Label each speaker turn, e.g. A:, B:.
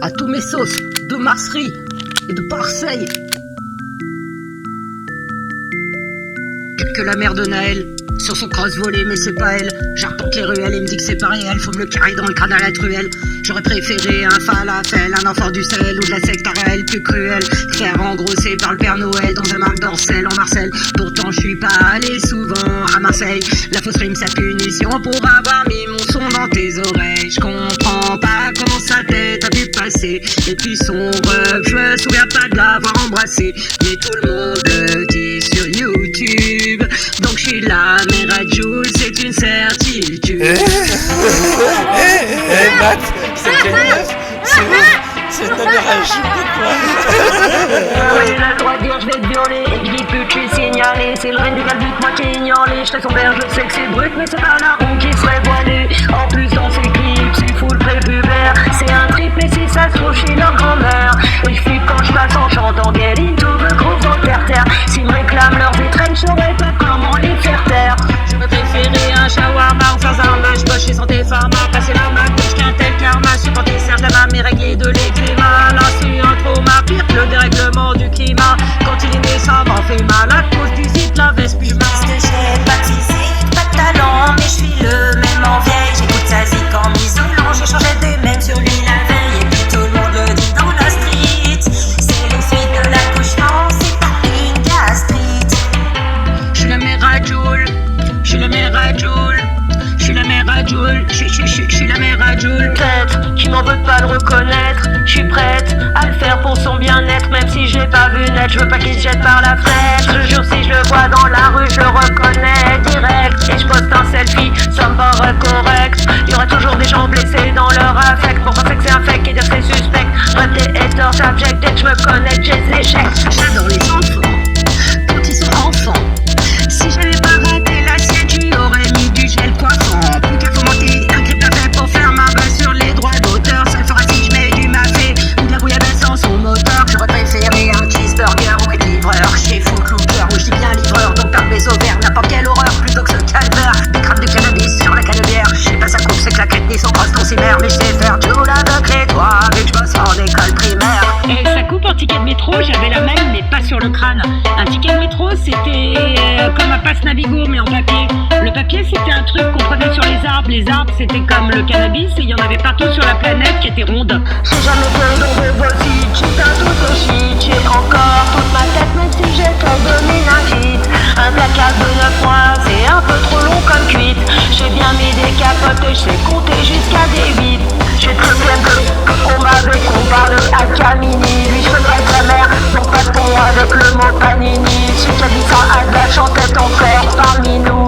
A: à tous mes sauces de Marseille et de Marseille. Que la mère de Naël sur son crosse volé, mais c'est pas elle. J'arpente les ruelles et me dit que c'est pas réel. Faut me le carrer dans le crâne à la truelle. J'aurais préféré un falafel, un enfant du sel ou de la sectarelle plus cruelle. Faire engrosser par le Père Noël dans un marque d'Ancel en Marseille. Pourtant je suis pas allé souvent à Marseille. La fausse rime sa punition pour avoir mis mon son dans tes oreilles. Je comprends pas comment sa tête a pu passer. Et puis son ref, je me souviens pas de l'avoir embrassé. Mais tout le monde le dit sur YouTube. Donc je suis la mère à Jules, c'est une certitude.
B: Matt, c'est génial. C'est ta mère à Jules, quoi.
A: Il a le droit de dire je vais te violer. Je dis plus tu es signalé. C'est le reine des galbiques, moi qui ai ignoré. Je serai son père, je sais que c'est brut, mais c'est pas la roue qui serait voilée. En plus dans ses clips, c'est full prépubère. C'est un triple et si ça se trouve chez leur grand-mère. Et je flippe quand je passe en chantant Get into the groove dans le terre-terre. S'ils me réclament leurs étrennes, je saurais pas comment les faire taire. J'aurais préféré un shawarma ou faire un match. Bosch et santé pharma, passer la main, gauche qu'un tel karma. Supporter certains mais régler de l'éclimat. Là c'est un trauma, pire que le dérèglement du climat. Quand il est né ça m'en fait mal à cause du zip, la veste puis
C: Parce que j'ai pas de physique, pas de talent, mais je suis le même en vieille. J'écoute sa zik en m'isolant, j'ai changé de même sur lui la veille. Et puis tout le monde le dit dans la street. C'est les suites de l'accouchement, c'est pas une gastrite.
A: je suis la mère à Jules, je suis la mère à Jules, je suis la mère à Jules, je suis la mère à Jules. Peut-être qu'il m'en veut de pas le reconnaître. Je suis prête à le faire pour son bien-être, même si je l'ai pas vu naître. Je veux pas qu'il se jette par la fenêtre. Je jure si je le vois dans la rue, je le reconnais direct. Et je poste un selfie, ça me paraît correct. Il y aura toujours des gens blessés dans leur affect pour penser que c'est un fake et dire que c'est suspect. Bref, des haters, j'abjecte dès que je me connais, j'ai des échecs. J'adore les enfants quand ils sont enfants. Si j'avais pas raté l'assiette, j'y aurais mis du gel coiffant. Putain, faut monter un grip d'affaires pour faire ma base sur les droits d'auteur. Ça le fera si je mets du mafé ou de la bouillabaisse dans son moteur. J'aurais préféré un cheeseburger ou être livreur chez Footlooker. Ou je dis bien livreur, donc par mes ovaires. N'importe quelle horreur plutôt que ce calvaire. Des crabes de cannabis sur la canebière. Je sais pas ça coupe, c'est que la crête ni son crosse ton cimer. Mais je sais faire tout l'aveugle et toi, vu que je bosse en école primaire.
D: Et ça coupe en ticket de métro, j'avais la même mais pas sur le crâne. Un ticket de métro c'était comme un passe Navigo mais en papier. Le papier c'était un truc qu'on prenait sur les arbres. Les arbres c'était comme le cannabis et il y en avait partout sur la planète qui était ronde.
A: J'ai jamais fait dans de voici, j'ai un tout aussi, j'ai encore toute ma tête, même si j'ai trop de méningite. Un placard de 9 mois, c'est un peu trop long comme cuite. J'ai bien mis des capotes et je sais compter jusqu'à des 8. J'ai très bien bleu, on m'avait comparé à Camini. Lui je faisais sa mère, non pas de pont avec le mot panini. Celui qui a dit ça a de la chantette encore parmi nous.